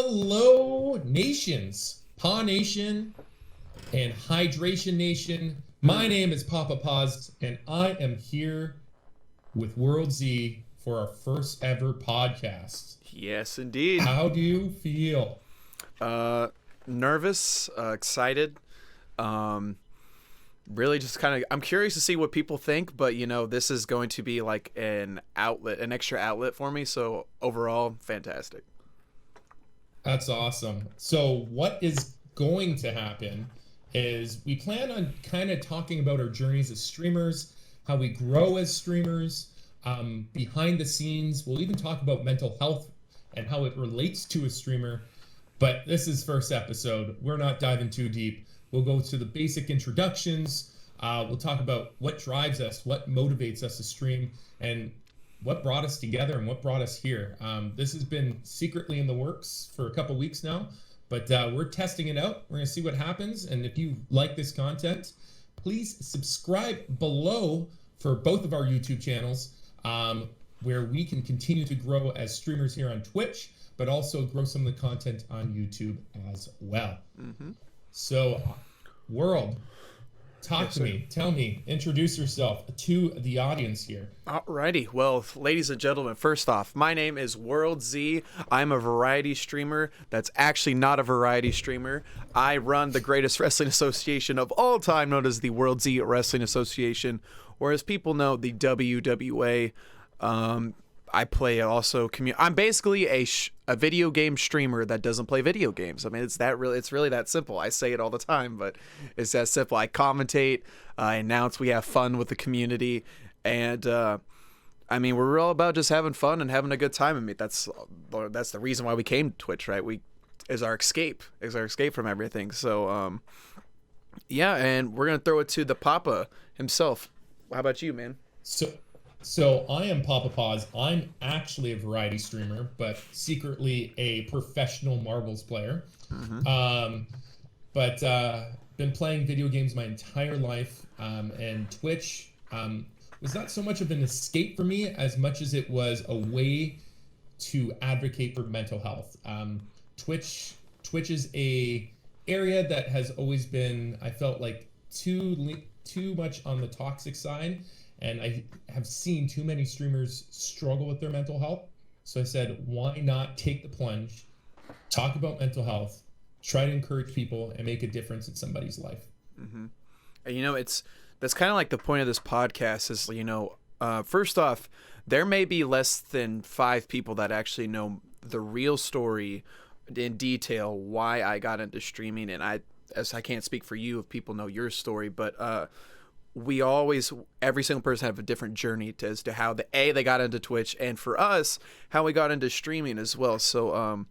Hello, nations, Paw Nation and Hydration Nation. My name is PappaPaws, and I am here with WorldZY for our first ever podcast. Yes, indeed. How do you feel? Nervous, excited. Really just kind of, I'm curious to see what people think, but this is going to be like an extra outlet for me. So overall, fantastic. That's awesome. So what is going to happen is we plan on kind of talking about our journeys as streamers, how we grow as streamers, behind the scenes. We'll even talk about mental health and how it relates to a streamer. But this is first episode. We're not diving too deep. We'll go to the basic introductions. We'll talk about what drives us, what motivates us to stream, and what brought us together and what brought us here. This has been secretly in the works for a couple weeks now, but we're testing it out. We're going to see what happens. And if you like this content, please subscribe below for both of our YouTube channels, where we can continue to grow as streamers here on Twitch, but also grow some of the content on YouTube as well. Mm-hmm. So, World, talk to me. Tell me. Introduce yourself to the audience here. Alrighty. Well, ladies and gentlemen, first off, my name is WorldZY. I'm a variety streamer that's actually not a variety streamer. I run the greatest wrestling association of all time, known as the WorldZY Wrestling Association, or as people know, the WWA. I play also I'm basically a video game streamer that doesn't play video games. I mean, it's really that simple. I say it all the time, but it's that simple. I commentate, I announce, we have fun with the community, and I mean, we're all about just having fun and having a good time. I mean, that's the reason why we came to Twitch, right? Is our escape from everything. So yeah, and we're gonna throw it to the Papa himself. How about you, man? So I am PappaPaws. I'm actually a variety streamer, but secretly a professional marbles player. Mm-hmm. But been playing video games my entire life, and Twitch was not so much of an escape for me as much as it was a way to advocate for mental health. Twitch is a area that has always been, I felt like, too much on the toxic side. And I have seen too many streamers struggle with their mental health. So I said, why not take the plunge, talk about mental health, try to encourage people and make a difference in somebody's life. Mm-hmm. And that's kind of like the point of this podcast is, first off, there may be less than 5 people that actually know the real story in detail, why I got into streaming. And I can't speak for you if people know your story, but, every single person have a different journey as to how they got into Twitch, and for us, how we got into streaming as well. So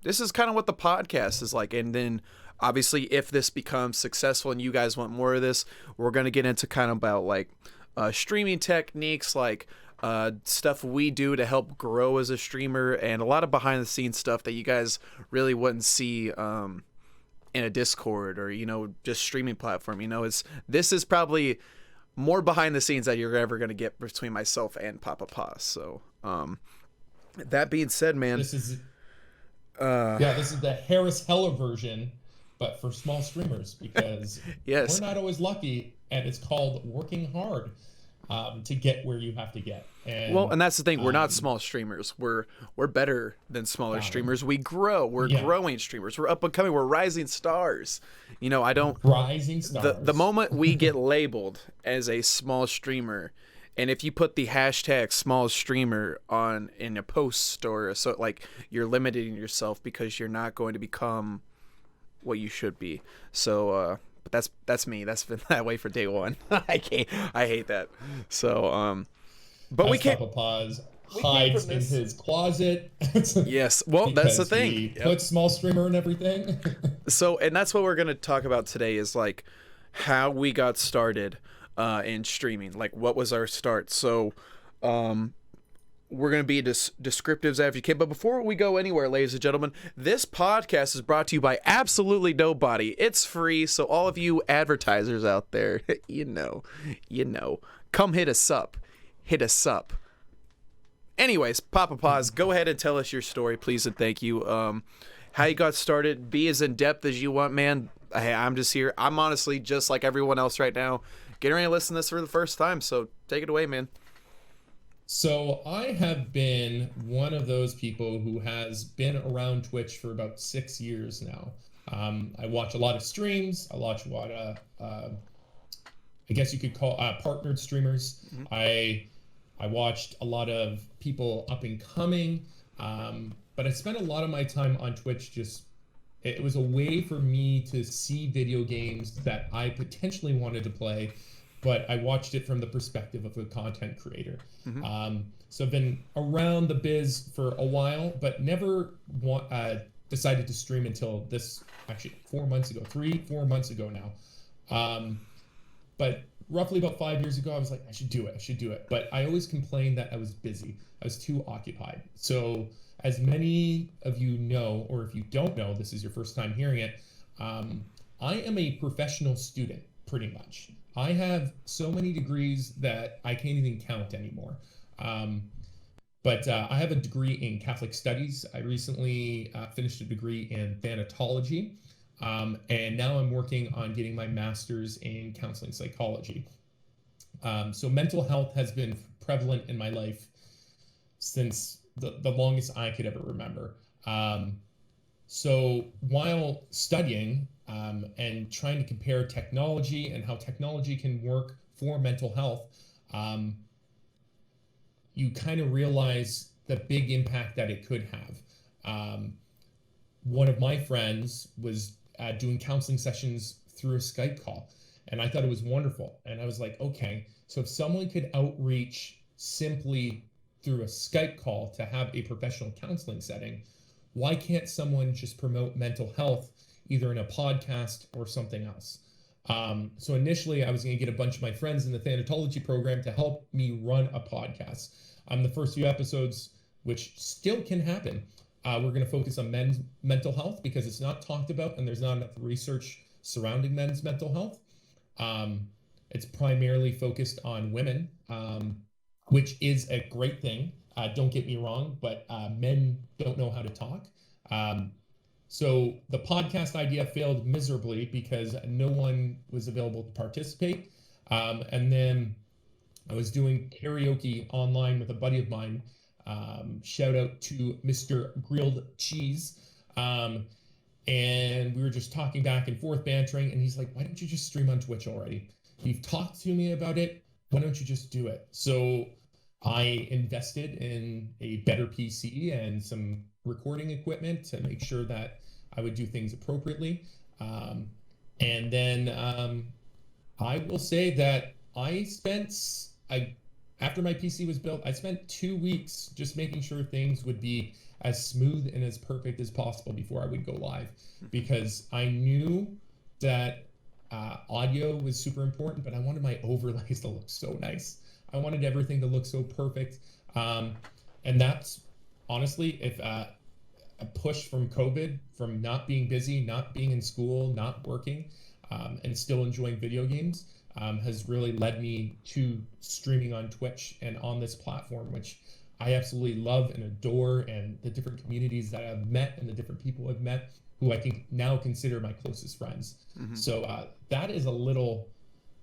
this is kind of what the podcast is like. And then obviously if this becomes successful and you guys want more of this, we're going to get into kind of about like streaming techniques, like stuff we do to help grow as a streamer, and a lot of behind the scenes stuff that you guys really wouldn't see in a Discord or, just streaming platform. This is probably more behind the scenes that you're ever going to get between myself and PappaPaws. So, that being said, man, this is the Harris Heller version, but for small streamers, because yes, we're not always lucky, and it's called working hard to get where you have to get. And that's the thing. We're not small streamers. We're better than smaller streamers. We grow. We're growing streamers. We're up and coming. We're rising stars. Rising stars. The moment we get labeled as a small streamer, and if you put the hashtag small streamer in a post or so, like, you're limiting yourself because you're not going to become what you should be. So, but that's me. That's been that way for day one. I hate that. So, but we can't. PappaPaws hides in his closet. Yes, well, that's the thing. He puts small streamer and everything. So, and that's what we're gonna talk about today is like how we got started in streaming. Like, what was our start? So, we're going to be descriptives after you can. But before we go anywhere, ladies and gentlemen, this podcast is brought to you by absolutely nobody. It's free, so all of you advertisers out there, you know, come hit us up. Anyways, PappaPaws, go ahead and tell us your story, please, and thank you. how you got started, be as in depth as you want, man. Hey, I'm just here. I'm honestly just like everyone else right now, getting ready to listen to this for the first time. So take it away, man. So I have been one of those people who has been around Twitch for about 6 years now. I watch a lot of streams. I watch a lot of, I guess you could call partnered streamers. Mm-hmm. I watched a lot of people up and coming, but I spent a lot of my time on Twitch. It was a way for me to see video games that I potentially wanted to play, but I watched it from the perspective of a content creator. Mm-hmm. So I've been around the biz for a while, but never decided to stream until this, actually 4 months ago, 4 months ago now. But roughly about 5 years ago, I was like, I should do it. But I always complained that I was busy. I was too occupied. So as many of you know, or if you don't know, this is your first time hearing it, I am a professional student, pretty much. I have so many degrees that I can't even count anymore. But I have a degree in Catholic Studies. I recently finished a degree in thanatology. And now I'm working on getting my master's in counseling psychology. So mental health has been prevalent in my life since the longest I could ever remember. So while studying and trying to compare technology and how technology can work for mental health, you kind of realize the big impact that it could have. One of my friends was doing counseling sessions through a Skype call, and I thought it was wonderful. And I was like, okay, so if someone could outreach simply through a Skype call to have a professional counseling setting, why can't someone just promote mental health either in a podcast or something else? So initially I was going to get a bunch of my friends in the thanatology program to help me run a podcast. The first few episodes, which still can happen, we're going to focus on men's mental health because it's not talked about and there's not enough research surrounding men's mental health. It's primarily focused on women, which is a great thing. Don't get me wrong, but men don't know how to talk. So the podcast idea failed miserably because no one was available to participate. And then I was doing karaoke online with a buddy of mine. Shout out to Mr. Grilled Cheese. And we were just talking back and forth, bantering. And he's like, why don't you just stream on Twitch already? You've talked to me about it. Why don't you just do it? So I invested in a better PC and some recording equipment to make sure that I would do things appropriately. And then I will say that after my PC was built, I spent 2 weeks just making sure things would be as smooth and as perfect as possible before I would go live, because I knew that audio was super important, but I wanted my overlays to look so nice. I wanted everything to look so perfect. And that's honestly, if a push from COVID, from not being busy, not being in school, not working, and still enjoying video games, has really led me to streaming on Twitch and on this platform, which I absolutely love and adore, and the different communities that I've met and the different people I've met who I can now consider my closest friends. Mm-hmm. So that is a little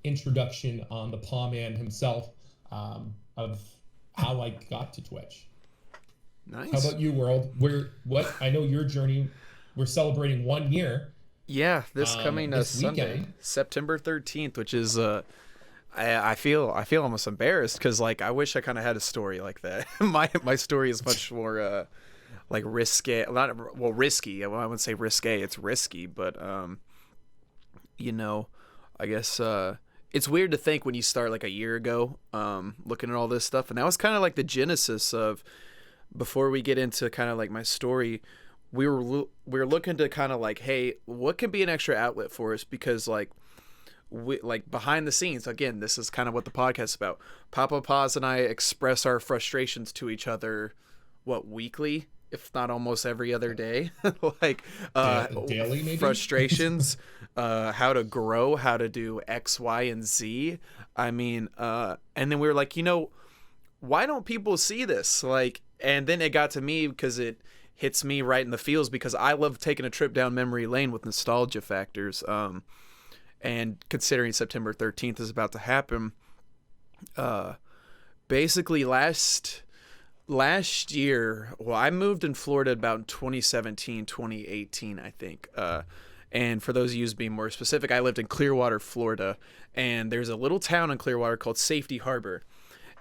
introduction on the Paw Man himself, of how I got to Twitch. Nice. How about you, World? I know your journey. We're celebrating 1 year. Yeah, this coming Sunday, weekend. September 13th, which is I feel almost embarrassed because like I wish I kind of had a story like that. my story is much more like risque, risky. I wouldn't say risque, it's risky, but I guess it's weird to think when you start like a year ago looking at all this stuff, and that was kind of like the genesis of, before we get into kind of like my story, we were looking to kind of like, hey, what can be an extra outlet for us? Because like behind the scenes, again, this is kind of what the podcast is about. PappaPaws and I express our frustrations to each other, weekly, if not almost every other day, like daily maybe? Frustrations, how to grow, how to do X, Y, and Z. I mean, and then we were like, why don't people see this? Like, and then it got to me because it hits me right in the feels because I love taking a trip down memory lane with nostalgia factors. And considering September 13th is about to happen, basically last year, well, I moved in Florida about 2017, 2018, I think. And for those of you being more specific, I lived in Clearwater, Florida, and there's a little town in Clearwater called Safety Harbor.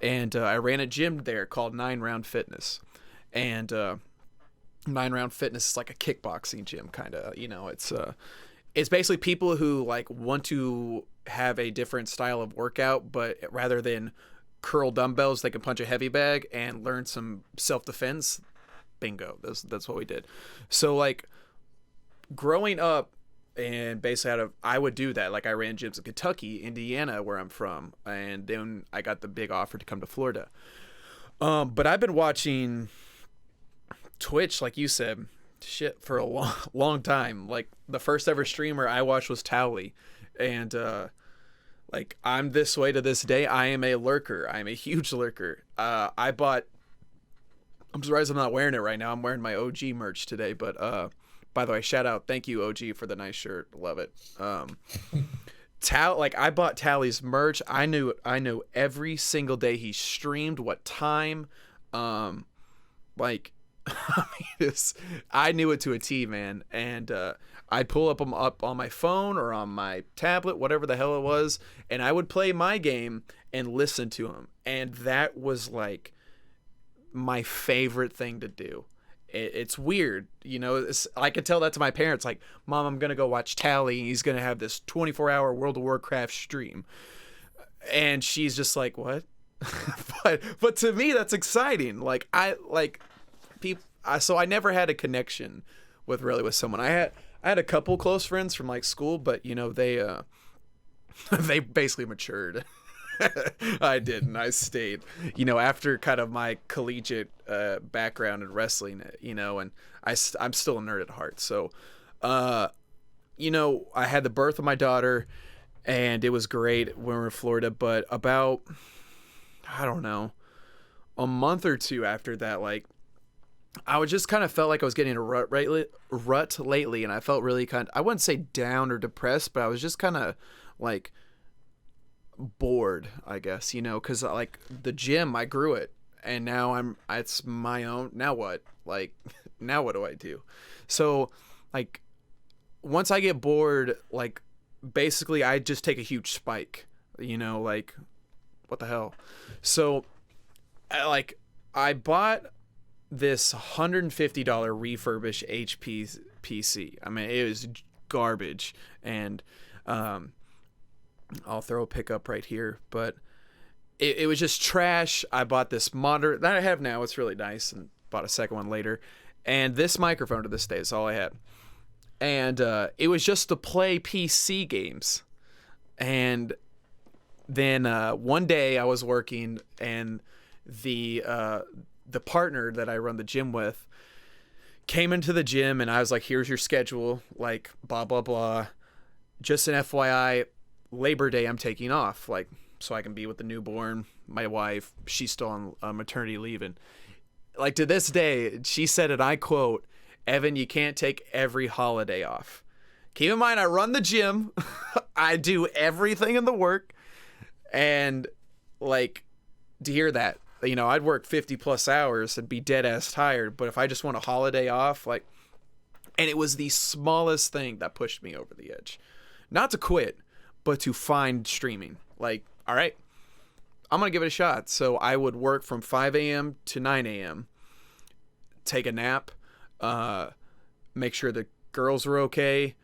And I ran a gym there called 9 Round Fitness. And 9 Round Fitness is like a kickboxing gym, kind of. It's basically people who like want to have a different style of workout, but rather than curl dumbbells, they can punch a heavy bag and learn some self-defense. Bingo. That's what we did. So like growing up, and basically I would do that. Like I ran gyms in Kentucky, Indiana, where I'm from, and then I got the big offer to come to Florida. But I've been watching Twitch, like you said, shit, for a long time. Like the first ever streamer I watched was Towley, and like I'm this way to this day. I am a lurker. I'm a huge lurker. I'm surprised I'm not wearing it right now. I'm wearing my OG merch today, but by the way, shout out, thank you OG for the nice shirt. Love it. Like I bought Tally's merch. I knew every single day he streamed, what time. Like I knew it to a T, man. And I'd pull him up on my phone or on my tablet, whatever the hell it was, and I would play my game and listen to him. And that was like my favorite thing to do. It's weird, I could tell that to my parents, like, Mom, I'm going to go watch Tally. He's going to have this 24-hour World of Warcraft stream. And she's just like, what? but to me, that's exciting. So I never had a connection with someone. I had a couple close friends from like school, but they they basically matured. I didn't. I stayed. After kind of my collegiate background in wrestling, and I'm still a nerd at heart. So, I had the birth of my daughter, and it was great when we were in Florida. But about, I don't know, a month or two after that, like, I was just kind of felt like I was getting a rut lately, and I felt really I wouldn't say down or depressed, but I was just kind of like bored, I guess, because like the gym, I grew it, and now it's my own. Now what? Like, now what do I do? So like once I get bored, like basically I just take a huge spike, like what the hell? So I bought this $150 refurbished HP PC. I mean, it was garbage, and I'll throw a pic up right here, but it was just trash. I bought this monitor that I have now. It's really nice, and bought a second one later. And this microphone to this day is all I had. And it was just to play PC games. And then one day I was working, and the partner that I run the gym with came into the gym, and I was like, here's your schedule, like blah, blah, blah. Just an FYI, Labor Day I'm taking off, like, so I can be with the newborn. My wife, she's still on maternity leave, and like to this day she said, and I quote, "Evan, you can't take every holiday off." Keep in mind, I run the gym. I do everything in the work, and like to hear that, I'd work 50 plus hours and be dead ass tired, but if I just want a holiday off, like, and it was the smallest thing that pushed me over the edge, not to quit, but to find streaming. Like, all right, I'm going to give it a shot. So I would work from 5 a.m. to 9 a.m., take a nap, make sure the girls were okay,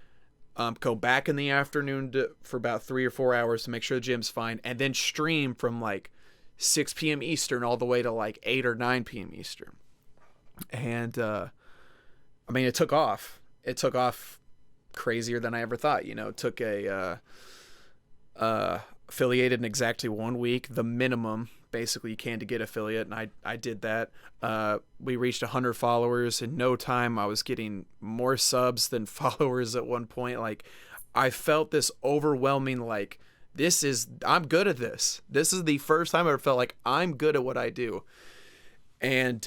go back in the afternoon for about 3 or 4 hours to make sure the gym's fine, and then stream from like 6 p.m. Eastern all the way to like 8 or 9 p.m. Eastern. And I mean, it took off. It took off crazier than I ever thought. It took a affiliated in exactly 1 week, the minimum basically you can to get affiliate, and I did that. We reached 100 followers in no time. I was getting more subs than followers at one point. Like, I felt this overwhelming, like, I'm good at this. This is the first time I ever felt like I'm good at what I do. And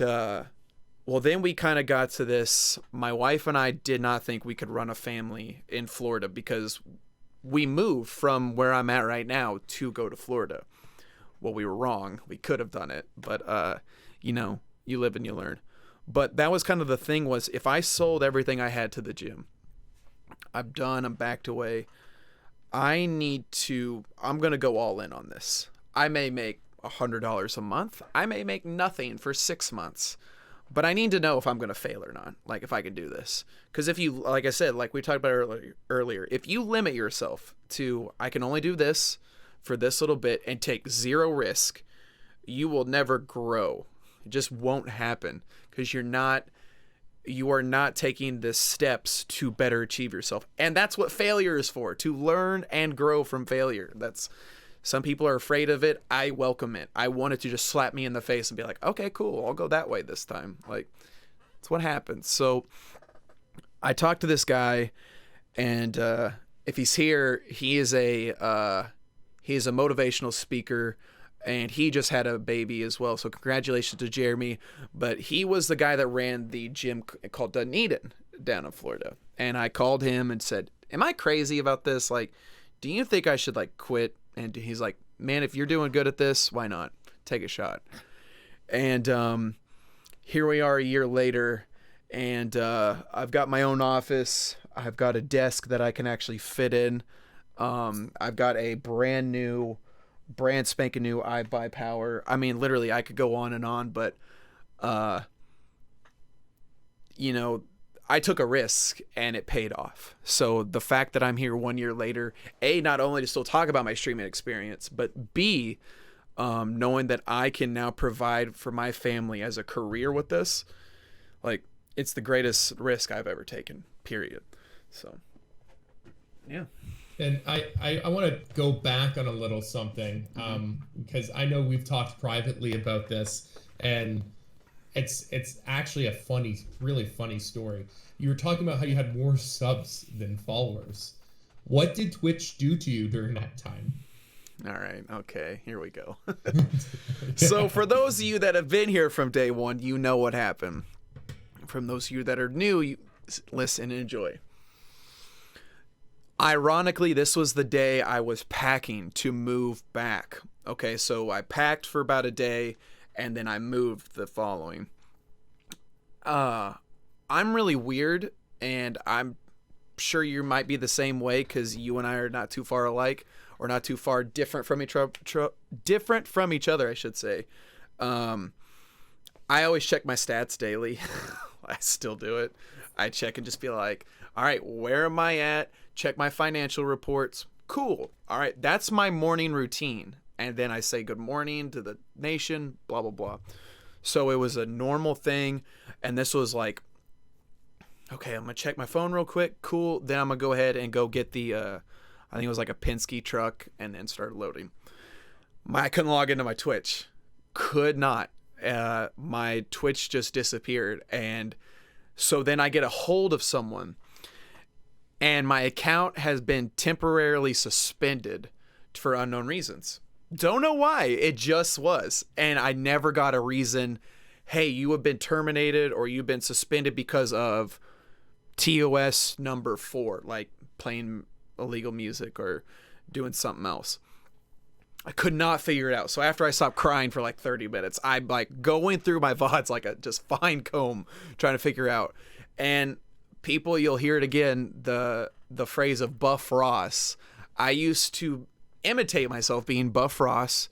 Well, then we kind of got to this. My wife and I did not think we could run a family in Florida because we moved from where I'm at right now to go to Florida. Well, we were wrong. We could have done it, but you know, you live and you learn. But that was kind of the thing, was if I sold everything I had to the gym, I'm done, I'm backed away, I'm going to go all in on this. I may make $100 a month. I may make nothing for 6 months. But I need to know if I'm going to fail or not, like if I can do this. Because if you, like I said, like we talked about earlier, if you limit yourself to, I can only do this for this little bit and take zero risk, you will never grow. It just won't happen because you are not taking the steps to better achieve yourself. And that's what failure is for, to learn and grow from failure. Some people are afraid of it. I welcome it. I want it to just slap me in the face and be like, okay, cool, I'll go that way this time. Like, that's what happens. So I talked to this guy, and if he's here, he is a motivational speaker, and he just had a baby as well. So congratulations to Jeremy. But he was the guy that ran the gym called Dunedin down in Florida. And I called him and said, am I crazy about this? Like, do you think I should like quit? And he's like, man, if you're doing good at this, why not? Take a shot. And here we are a year later, and I've got my own office. I've got a desk that I can actually fit in. I've got a brand spanking new iBuyPower. I mean, literally, I could go on, but, you know, I took a risk and it paid off. So the fact that I'm here 1 year later, A, not only to still talk about my streaming experience, but B, knowing that I can now provide for my family as a career with this, like, it's the greatest risk I've ever taken, period. So, yeah. And I want to go back on a little something, because I know we've talked privately about this, and it's actually a really funny story. You were talking about how you had more subs than followers. What did Twitch do to you during that time? All right. Okay. Here we go. So for those of you that have been here from day one, you know what happened. From those of you that are new, you listen and enjoy. Ironically, this was the day I was packing to move back. Okay. So I packed for about a day, and then I moved the following. I'm really weird, and I'm sure you might be the same way because you and I are not too far alike, or not too far different from each other, I should say. I always check my stats daily. I still do it. I check and just be like, all right, where am I at? Check my financial reports. Cool. All right, that's my morning routine. And then I say good morning to the nation, blah, blah, blah. So it was a normal thing. And this was like, okay, I'm going to check my phone real quick. Cool. Then I'm going to go ahead and go get the, I think it was like a Penske truck, and then start loading. I couldn't log into my Twitch. Could not. My Twitch just disappeared. And so then I get a hold of someone, and my account has been temporarily suspended for unknown reasons. Don't know why. It just was. And I never got a reason. Hey, you have been terminated, or you've been suspended because of TOS number 4, like playing illegal music or doing something else. I could not figure it out. So after I stopped crying for like 30 minutes, I'm like going through my VODs like a just fine comb, trying to figure out. And people, you'll hear it again, the phrase of Buff Ross. I used to imitate myself being Buff Ross.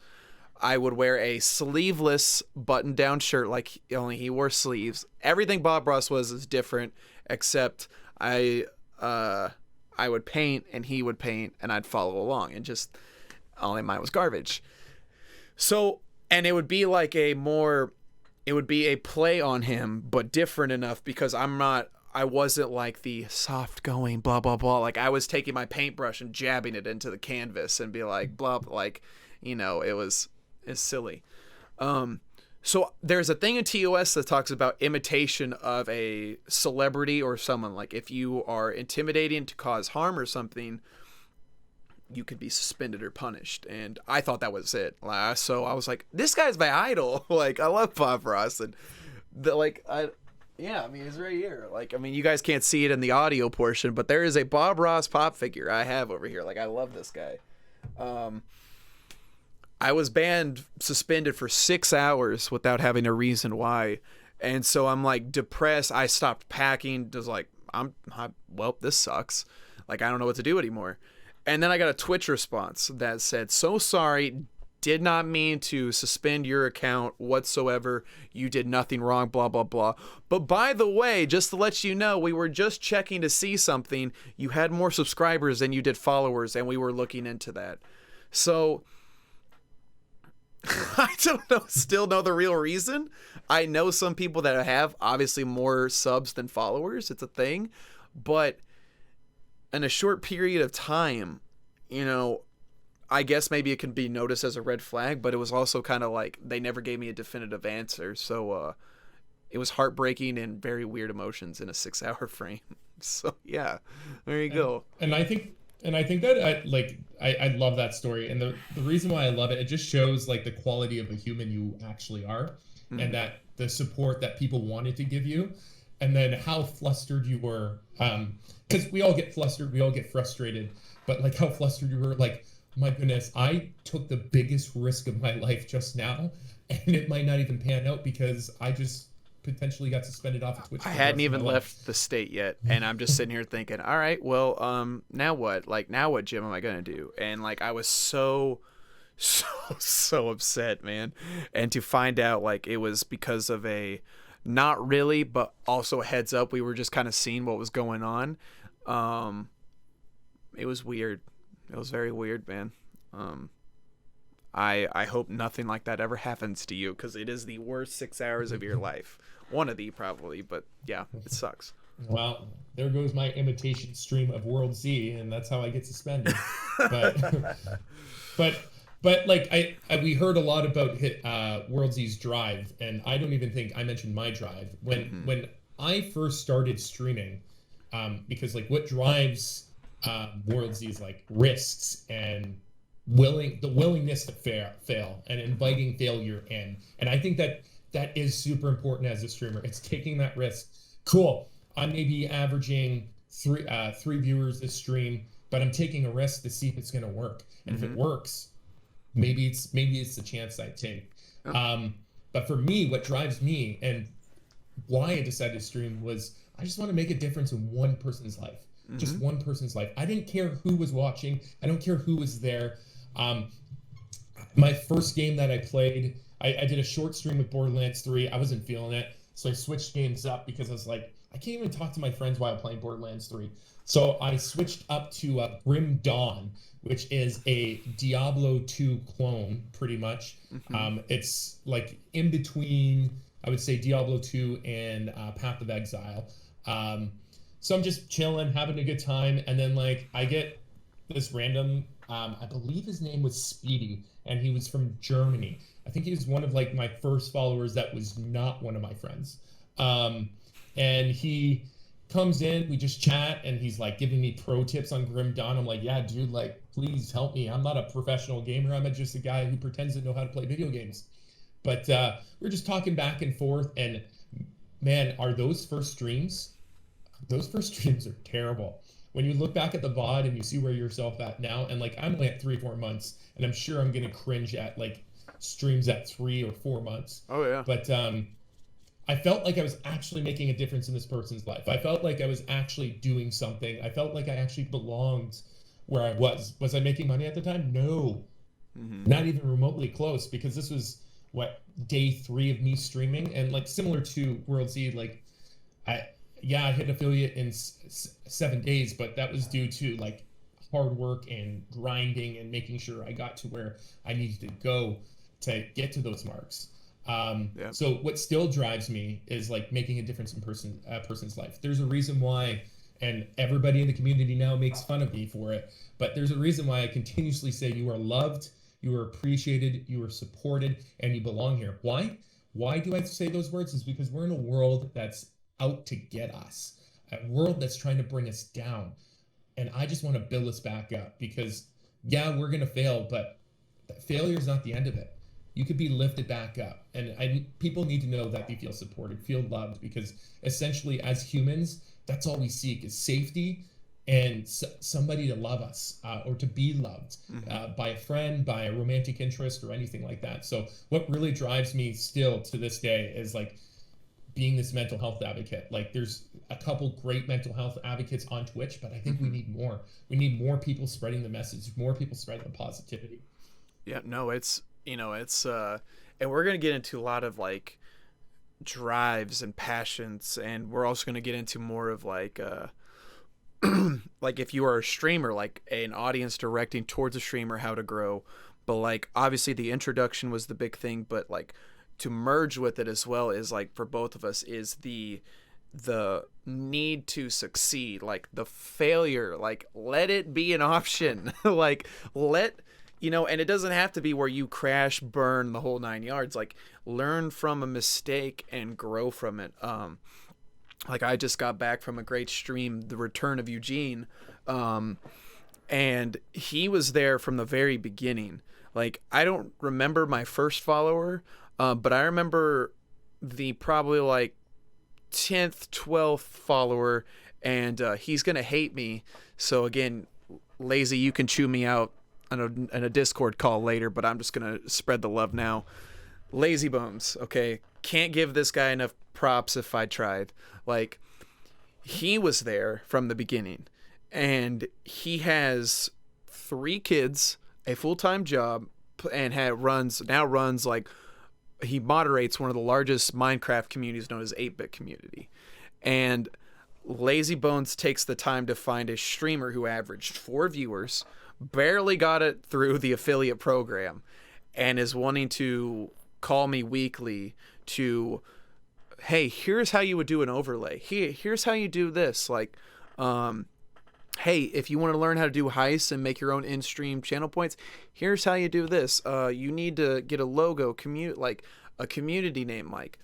I would wear a sleeveless button-down shirt, like only he wore sleeves. Everything Bob Ross was is different, except I would paint and he would paint, and I'd follow along, and just all in mine was garbage. So, and it would be like it would be a play on him, but different enough because I wasn't like the soft going blah blah blah. Like I was taking my paintbrush and jabbing it into the canvas and be like blah, like, you know, it's silly. So there's a thing in TOS that talks about imitation of a celebrity or someone. Like if you are intimidating to cause harm or something, you could be suspended or punished. And I thought that was it. So I was like, this guy's my idol. Like I love Bob Ross, and Yeah, I mean, it's right here. Like, I mean, you guys can't see it in the audio portion, but there is a Bob Ross pop figure I have over here. Like, I love this guy. I was suspended for 6 hours without having a reason why. And so I'm like depressed. I stopped packing. Just like, well, this sucks. Like, I don't know what to do anymore. And then I got a Twitch response that said, "So sorry, did not mean to suspend your account whatsoever. You did nothing wrong, blah, blah, blah. But by the way, just to let you know, we were just checking to see something. You had more subscribers than you did followers, and we were looking into that." So I still know the real reason. I know some people that have obviously more subs than followers. It's a thing. But in a short period of time, I guess maybe it can be noticed as a red flag, but it was also kind of like they never gave me a definitive answer. So it was heartbreaking and very weird emotions in a 6-hour frame. So yeah, there you go. And I think that I love that story, and the reason why I love it, it just shows like the quality of a human you actually are, and that the support that people wanted to give you, and then how flustered you were, because we all get flustered, we all get frustrated, but like how flustered you were, like, my goodness, I took the biggest risk of my life just now, and it might not even pan out because I just potentially got suspended off of Twitch. I hadn't even left the state yet, and I'm just sitting here thinking, all right, well, now what? Like, now what, Jim, am I gonna do? And like, I was so upset, man. And to find out like it was because of not really, but also a heads up, we were just kind of seeing what was going on. It was weird. It was very weird, man. I hope nothing like that ever happens to you, because it is the worst 6 hours of your life. One of the probably, but yeah, it sucks. Well, there goes my imitation stream of WorldZY, and that's how I get suspended. But like we heard a lot about WorldZY's drive, and I don't even think I mentioned my drive when I first started streaming, because like what drives WorldZY is like risks and the willingness to fail and inviting failure in, and I think that is super important as a streamer. It's taking that risk. Cool, I may be averaging three viewers this stream, but I'm taking a risk to see if it's going to work, and if it works, maybe it's the chance I take. But for me, what drives me and why I decided to stream was I just want to make a difference in one person's life. Just one person's life. I didn't care who was watching. I don't care who was there. My first game that I played, I did a short stream with Borderlands 3. I wasn't feeling it, so I switched games up because I was like, I can't even talk to my friends while playing Borderlands 3. So I switched up to Grim Dawn, which is a Diablo 2 clone, pretty much. It's like in between, I would say, Diablo 2 and Path of Exile. So I'm just chilling, having a good time, and then like I get this random, I believe his name was Speedy, and he was from Germany. I think he was one of like my first followers that was not one of my friends. And he comes in, we just chat, and he's like giving me pro tips on Grim Dawn. I'm like, yeah, dude, like, please help me. I'm not a professional gamer. I'm just a guy who pretends to know how to play video games. But we're just talking back and forth, and man, are those first streams are terrible. When you look back at the VOD and you see where yourself at now, and like I'm only at 3-4 months, and I'm sure I'm gonna cringe at like streams at 3 or 4 months. Oh yeah. But I felt like I was actually making a difference in this person's life. I felt like I was actually doing something. I felt like I actually belonged where I was. Was I making money at the time? No, not even remotely close, because this was day 3 of me streaming, and like similar to WorldZY, like I hit affiliate in 7 days, but that was due to like hard work and grinding and making sure I got to where I needed to go to get to those marks. So what still drives me is like making a difference in a person's life. There's a reason why, and everybody in the community now makes fun of me for it, but there's a reason why I continuously say you are loved, you are appreciated, you are supported, and you belong here. Why do I say those words? Is because we're in a world that's out to get us, a world that's trying to bring us down, and I just want to build us back up, because yeah, we're gonna fail, but failure is not the end of it. you could be lifted back up. And people need to know that they feel supported, feel loved, because essentially as humans, that's all we seek is safety and somebody to love us, or to be loved by a friend, by a romantic interest, or anything like that. So what really drives me still to this day is like being this mental health advocate. Like there's a couple great mental health advocates on Twitch, but I think we need more. We need more people spreading the message, more people spreading the positivity. Yeah, no, it's, and we're going to get into a lot of like drives and passions, and we're also going to get into more of like, like if you are a streamer, like an audience directing towards a streamer, how to grow. But like, obviously the introduction was the big thing, but like, to merge with it as well is like for both of us is the need to succeed, like the failure, like let it be an option. Like and it doesn't have to be where you crash, burn the whole 9 yards. Like learn from a mistake and grow from it. Like I just got back from a great stream, the return of Eugene, and he was there from the very beginning. Like I don't remember my first follower, but I remember the probably like 10th, 12th follower, and he's going to hate me. So again, Lazy, you can chew me out in a Discord call later, but I'm just going to spread the love now. Lazy Bones, okay? Can't give this guy enough props if I tried. Like, he was there from the beginning, and he has 3 kids, a full-time job, and runs like, he moderates one of the largest Minecraft communities known as 8-Bit Community. And Lazy Bones takes the time to find a streamer who averaged 4 viewers, barely got it through the affiliate program, and is wanting to call me weekly to, hey, here's how you would do an overlay. Here's how you do this. Like, hey, if you want to learn how to do heists and make your own in-stream channel points, here's how you do this. You need to get a logo, like a community name. Like,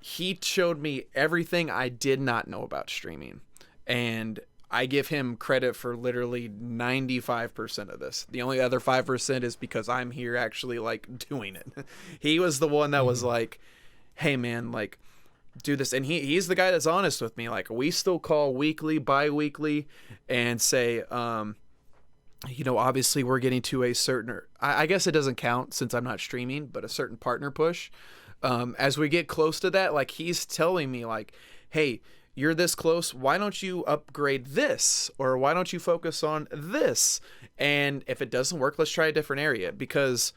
he showed me everything I did not know about streaming, and I give him credit for literally 95% of this. The only other 5% is because I'm here actually like doing it. He was the one that was like, hey man, like, do this. And he's the guy that's honest with me. Like, we still call weekly, bi-weekly, and say, obviously we're getting to a certain, I guess it doesn't count since I'm not streaming, but a certain partner push. As we get close to that, like, he's telling me like, hey, you're this close, why don't you upgrade this? Or why don't you focus on this? And if it doesn't work, let's try a different area, because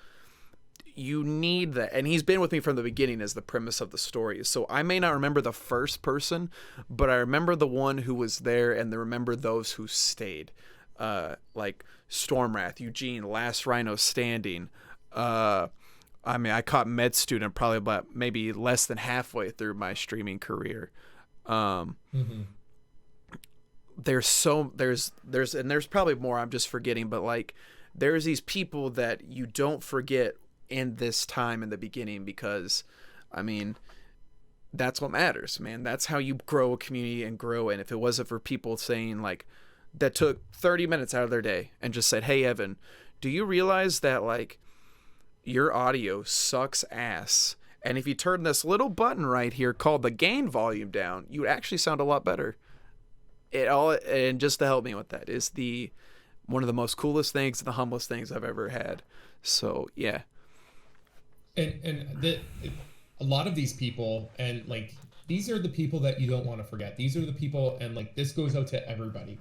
you need that. And he's been with me from the beginning as the premise of the story. So I may not remember the first person, but I remember the one who was there, and I remember those who stayed. Like Stormwrath, Eugene, Last Rhino Standing. I caught Med Student probably about maybe less than halfway through my streaming career. There's probably more I'm just forgetting, but like there's these people that you don't forget in this time in the beginning, because that's what matters, man. That's how you grow a community and grow. And if it wasn't for people saying like, that took 30 minutes out of their day and just said, hey Evan, do you realize that like your audio sucks ass, and if you turn this little button right here called the gain volume down, you would actually sound a lot better. And just to help me with that is one of the most coolest things and the humblest things I've ever had. So yeah. A lot of these people, and like, these are the people that you don't want to forget. These are the people, and like, this goes out to everybody.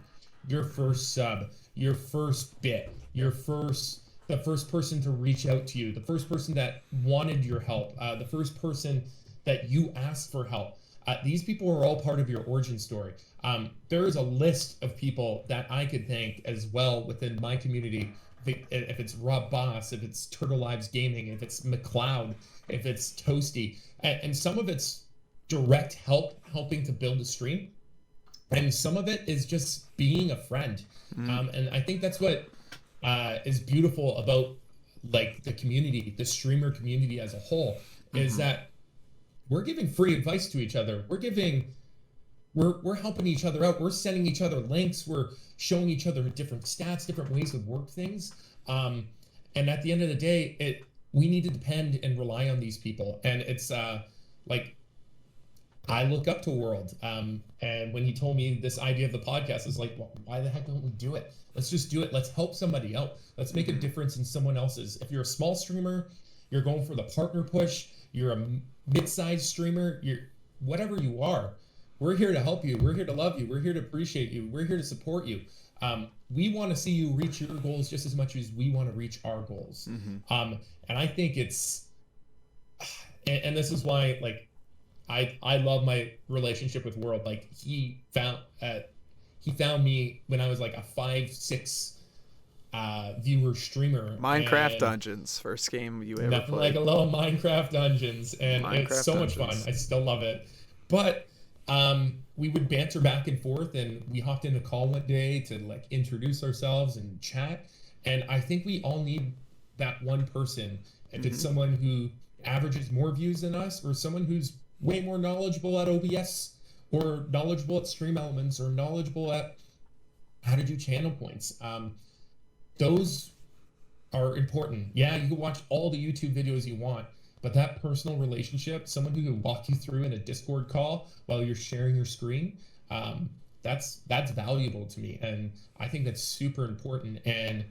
Your first sub, your first bit, the first person to reach out to you, the first person that wanted your help, the first person that you asked for help. These people are all part of your origin story. There is a list of people that I could thank as well within my community. If it's Rob Boss, if it's Turtle Lives Gaming, if it's McLeod, if it's Toasty, and some of it's direct helping to build a stream, and some of it is just being a friend. And I think that's what is beautiful about like the community, the streamer community as a whole, is that we're giving free advice to each other. We're helping each other out. We're sending each other links. We're showing each other different stats, different ways to work things. And at the end of the day, we need to depend and rely on these people. And it's like I look up to World. And when he told me this idea of the podcast, it's like, well, why the heck don't we do it? Let's just do it. Let's help somebody out. Let's make a difference in someone else's. If you're a small streamer, you're going for the partner push, you're a mid-sized streamer, you're whatever you are, we're here to help you. We're here to love you. We're here to appreciate you. We're here to support you. We want to see you reach your goals just as much as we want to reach our goals. And I think it's, and this is why, like, I love my relationship with World. Like, he found me when I was like a 5-6 viewer streamer. Minecraft Dungeons, first game you ever nothing played. like a little Minecraft Dungeons, and it's so much fun. I still love it. But we would banter back and forth, and we hopped in a call one day to like introduce ourselves and chat. And I think we all need that one person. If it's someone who averages more views than us, or someone who's way more knowledgeable at OBS, or knowledgeable at stream elements, or knowledgeable at how to do channel points. Those are important. Yeah, you can watch all the YouTube videos you want, but that personal relationship, someone who can walk you through in a Discord call while you're sharing your screen, that's valuable to me, and I think that's super important. And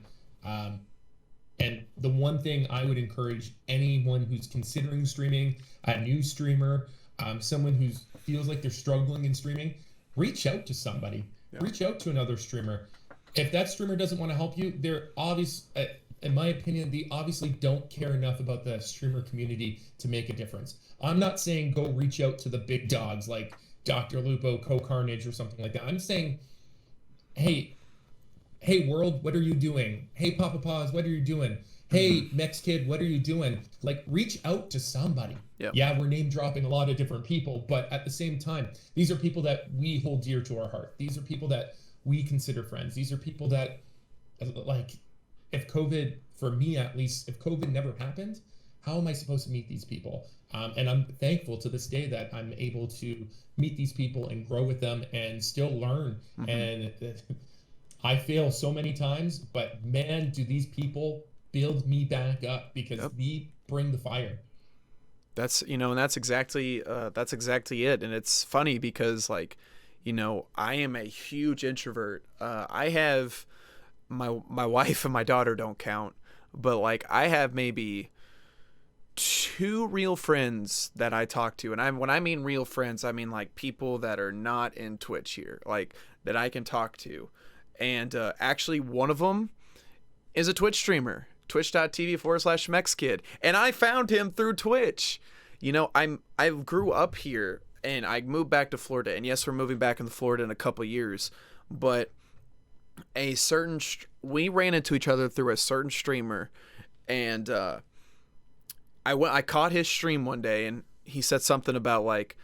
the one thing I would encourage anyone who's considering streaming, a new streamer, someone who feels like they're struggling in streaming, reach out to somebody. Yeah. Reach out to another streamer. If that streamer doesn't want to help you, they're obvious. In my opinion, they obviously don't care enough about the streamer community to make a difference. I'm not saying go reach out to the big dogs like Dr. Lupo, Co-Carnage, or something like that. I'm saying, hey World, what are you doing? Hey PappaPaws, what are you doing? Hey Mex Kid, what are you doing? Like, reach out to somebody. Yep. Yeah, we're name dropping a lot of different people, but at the same time, these are people that we hold dear to our heart. These are people that we consider friends. These are people that, like, if COVID, for me at least, if COVID never happened, how am I supposed to meet these people? And I'm thankful to this day that I'm able to meet these people and grow with them and still learn. And I fail so many times, but man, do these people build me back up, because we bring the fire. That's, and that's exactly it. And it's funny because, like, I am a huge introvert. I have my wife and my daughter don't count, but like I have maybe 2 real friends that I talk to. And when I mean real friends, I mean like people that are not in Twitch here, like that I can talk to. And actually one of them is a Twitch streamer, twitch.tv/MexKid. And I found him through Twitch. I grew up here and I moved back to Florida. And yes, we're moving back into Florida in a couple of years. But we ran into each other through a certain streamer. And I caught his stream one day and he said something about like,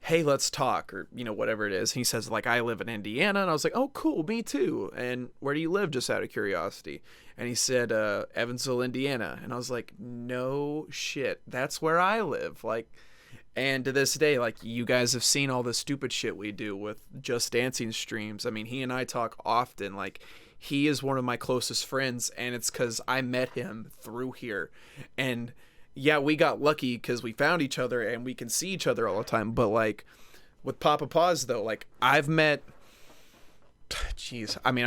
hey, let's talk, or, whatever it is. He says, like, I live in Indiana. And I was like, oh, cool, me too. And where do you live, just out of curiosity? And he said, Evansville, Indiana. And I was like, no shit, that's where I live. Like, and to this day, like, you guys have seen all the stupid shit we do with Just Dancing streams. I mean, he and I talk often. Like, he is one of my closest friends, and it's because I met him through here. And yeah, we got lucky because we found each other and we can see each other all the time. But like with PappaPaws though, like I've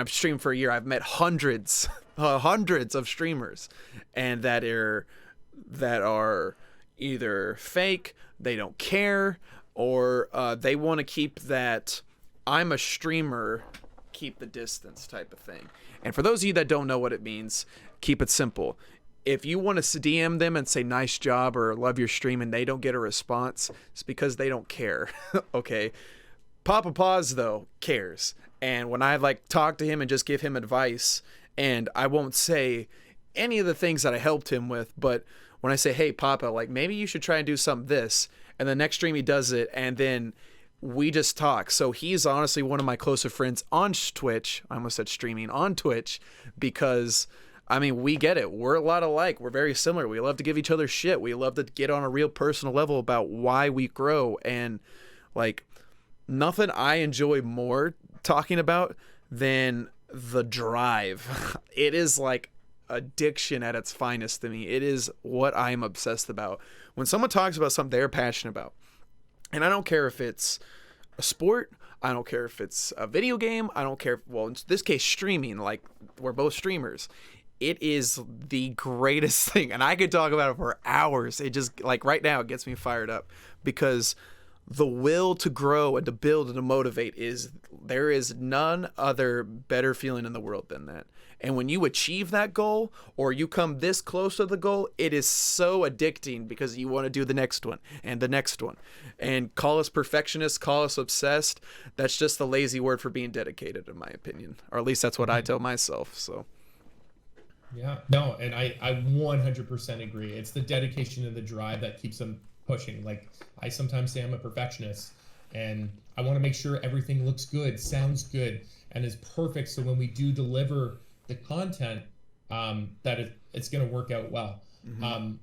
streamed for a year. I've met hundreds of streamers, and that are either fake, they don't care, or they want to keep that I'm a streamer, keep the distance type of thing. And for those of you that don't know what it means, keep it simple. If you want to DM them and say nice job or love your stream and they don't get a response, it's because they don't care. Okay. PappaPaws though cares. And when I like talk to him and just give him advice, and I won't say any of the things that I helped him with, but when I say, hey Papa, like maybe you should try and do some this, and the next stream he does it, and then we just talk. So he's honestly one of my closer friends on Twitch. I almost said streaming on Twitch, because I mean, we get it. We're a lot alike. We're very similar. We love to give each other shit. We love to get on a real personal level about why we grow. And like nothing I enjoy more talking about than the drive. It is like addiction at its finest to me. It is what I am obsessed about. When someone talks about something they're passionate about, and I don't care if it's a sport, I don't care if it's a video game, I don't care, well, in this case, streaming, like, we're both streamers. It is the greatest thing, and I could talk about it for hours. It just, like, right now, it gets me fired up, because the will to grow and to build and to motivate there is none other better feeling in the world than that. And when you achieve that goal, or you come this close to the goal, it is so addicting, because you want to do the next one and the next one. And call us perfectionists, call us obsessed. That's just the lazy word for being dedicated, in my opinion. Or at least that's what I tell myself. So. Yeah, no, and I 100% agree. It's the dedication and the drive that keeps them pushing. Like, I sometimes say I'm a perfectionist, and I want to make sure everything looks good, sounds good, and is perfect, so when we do deliver the content, that it's going to work out well. Mm-hmm.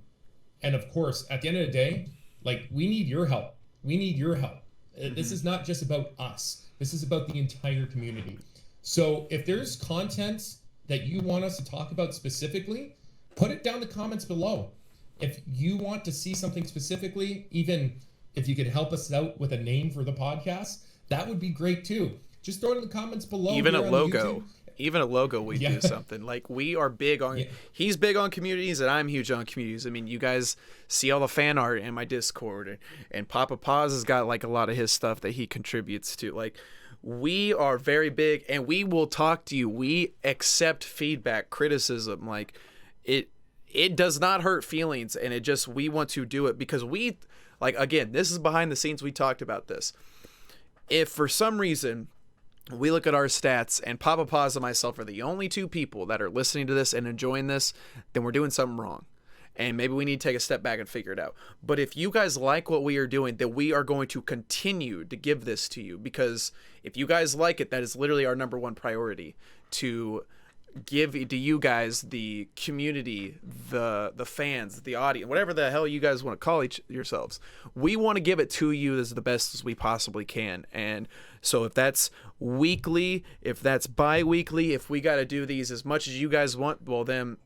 And of course, at the end of the day, like, we need your help. We need your help. Mm-hmm. This is not just about us. This is about the entire community. So if there's content that you want us to talk about specifically, put it down in the comments below. If you want to see something specifically, even if you could help us out with a name for the podcast, that would be great too. Just throw it in the comments below. Even a logo. Even a logo, we do something. Like, we are big on, he's big on communities, and I'm huge on communities. I mean, you guys see all the fan art in my Discord, and PappaPaws has got, like, a lot of his stuff that he contributes to. Like, we are very big, and we will talk to you. We accept feedback, criticism. Like, it does not hurt feelings, and we want to do it because we, like, again, this is behind the scenes. We talked about this. If for some reason we look at our stats and PappaPaws and myself are the only two people that are listening to this and enjoying this, then we're doing something wrong. And maybe we need to take a step back and figure it out. But if you guys like what we are doing, then we are going to continue to give this to you, because if you guys like it, that is literally our number one priority, to give to you guys, the community, the fans, the audience, whatever the hell you guys want to call yourselves. We want to give it to you as the best as we possibly can. And so if that's weekly, if that's bi-weekly, if we got to do these as much as you guys want, well, then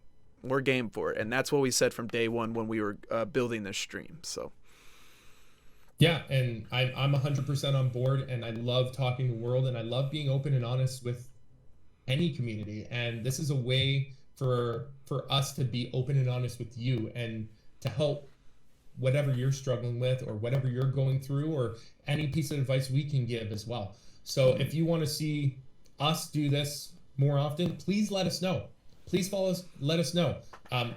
we're game for it. And that's what we said from day one when we were building this stream. So yeah, and I'm 100% on board, and I love talking to the world, and I love being open and honest with any community. And this is a way for us to be open and honest with you, and to help whatever you're struggling with, or whatever you're going through, or any piece of advice we can give as well. So if you want to see us do this more often, please let us know. Please follow us, let us know.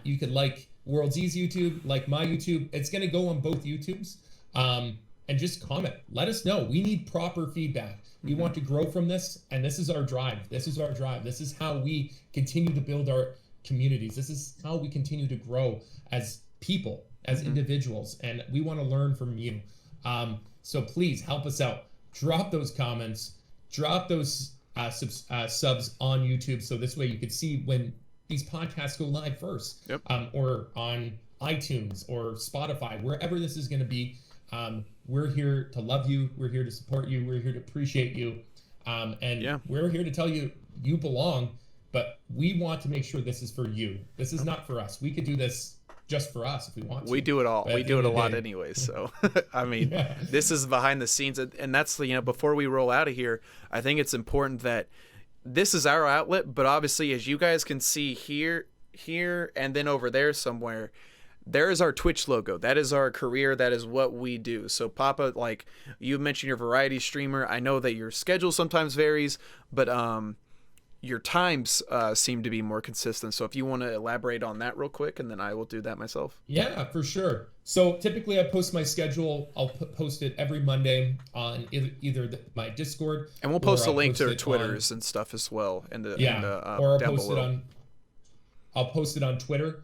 You could like WorldZY's YouTube, like my YouTube. It's going to go on both YouTubes. And just comment. Let us know. We need proper feedback. We want to grow from this, and this is our drive. This is our drive. This is how we continue to build our communities. This is how we continue to grow as people, as individuals, and we want to learn from you. So please help us out. Drop those comments. Drop those subs on YouTube, so this way you could see when these podcasts go live first. Yep. Or on iTunes or Spotify, wherever this is going to be. We're here to love you. We're here to support you. We're here to appreciate you. We're here to tell you you belong, but we want to make sure this is for you. This is not for us. We could do this just for us if we want to. We do it all. We do it a lot anyway. So, I mean, this is behind the scenes. And that's, before we roll out of here, I think it's important that this is our outlet, but obviously, as you guys can see here, and then over there somewhere, there is our Twitch logo. That is our career. That is what we do. So Papa, like you mentioned, your variety streamer. I know that your schedule sometimes varies, but your times seem to be more consistent. So if you want to elaborate on that real quick, and then I will do that myself. Yeah, for sure. So typically I post my schedule. I'll post it every Monday on either my Discord. And we'll post a link to our Twitters and stuff as well. Or I'll post it on Twitter.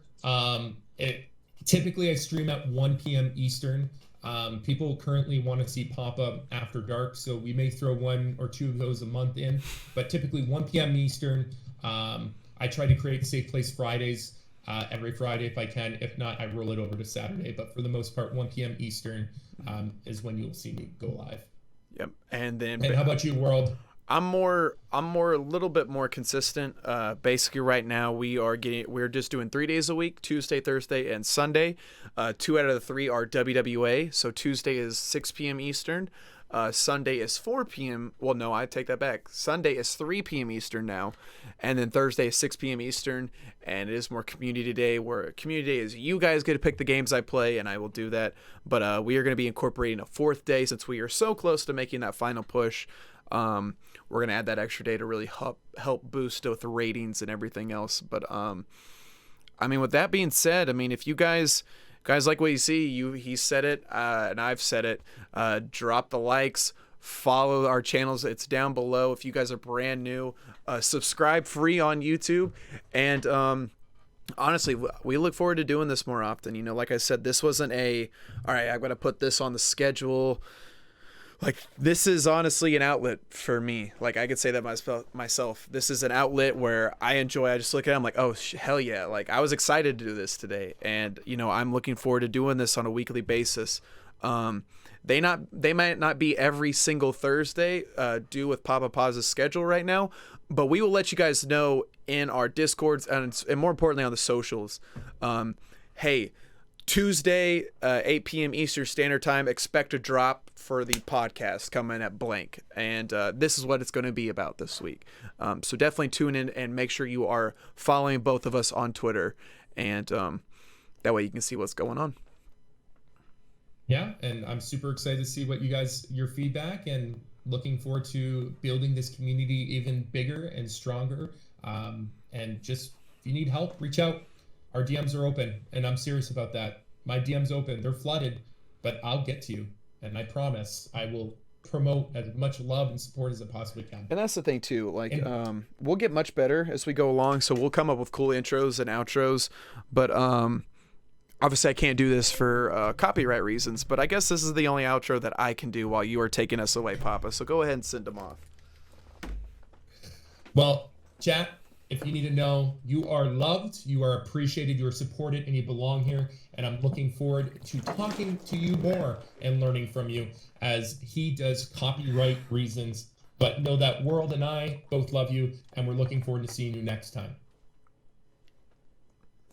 Typically I stream at 1 p.m. Eastern. People currently want to see Papa after dark, so we may throw one or two of those a month in, but typically 1 p.m. Eastern. I try to create Safe Place Fridays every Friday if I can. If not, I roll it over to Saturday, but for the most part, 1 p.m. Eastern is when you'll see me go live. Yep. And then, how about you, World? I'm a little bit more consistent. Basically right now we're just doing 3 days a week, Tuesday, Thursday, and Sunday. 2 out of the 3 are WWA. So Tuesday is 6 p.m. Eastern. Sunday is 4 p.m. Well, no, I take that back. Sunday is 3 p.m. Eastern now, and then Thursday is 6 p.m. Eastern. And it is more community day, where community day is you guys get to pick the games I play, and I will do that. But we are going to be incorporating a 4th day since we are so close to making that final push. We're going to add that extra day to really help boost with the ratings and everything else. But I mean, with that being said, I mean, if you guys like what you see, he said it, and I've said it. Drop the likes, follow our channels. It's down below. If you guys are brand new, subscribe free on YouTube. And honestly, we look forward to doing this more often. You know, like I said, this wasn't all right, I'm going to put this on the schedule. Like, this is honestly an outlet for me. Like, I could say that myself. This is an outlet where I enjoy. I just look at it, I'm like, oh, hell yeah. Like, I was excited to do this today. And, you know, I'm looking forward to doing this on a weekly basis. They might not be every single Thursday due with PappaPaws' schedule right now, but we will let you guys know in our Discords and more importantly on the socials. Hey, Tuesday, 8 p.m. Eastern Standard Time, expect a drop for the podcast coming at blank. And this is what it's going to be about this week. So definitely tune in and make sure you are following both of us on Twitter. And that way you can see what's going on. Yeah, and I'm super excited to see your feedback, and looking forward to building this community even bigger and stronger. And just, if you need help, reach out. Our DMs are open, and I'm serious about that. My DMs open. They're flooded, but I'll get to you. And I promise I will promote as much love and support as I possibly can. And that's the thing, too. Like, we'll get much better as we go along, so we'll come up with cool intros and outros. But obviously I can't do this for copyright reasons, but I guess this is the only outro that I can do while you are taking us away, Papa. So go ahead and send them off. Well, chat, if you need to know, you are loved, you are appreciated, you are supported, and you belong here. And I'm looking forward to talking to you more and learning from you as he does copyright reasons. But know that World and I both love you, and we're looking forward to seeing you next time.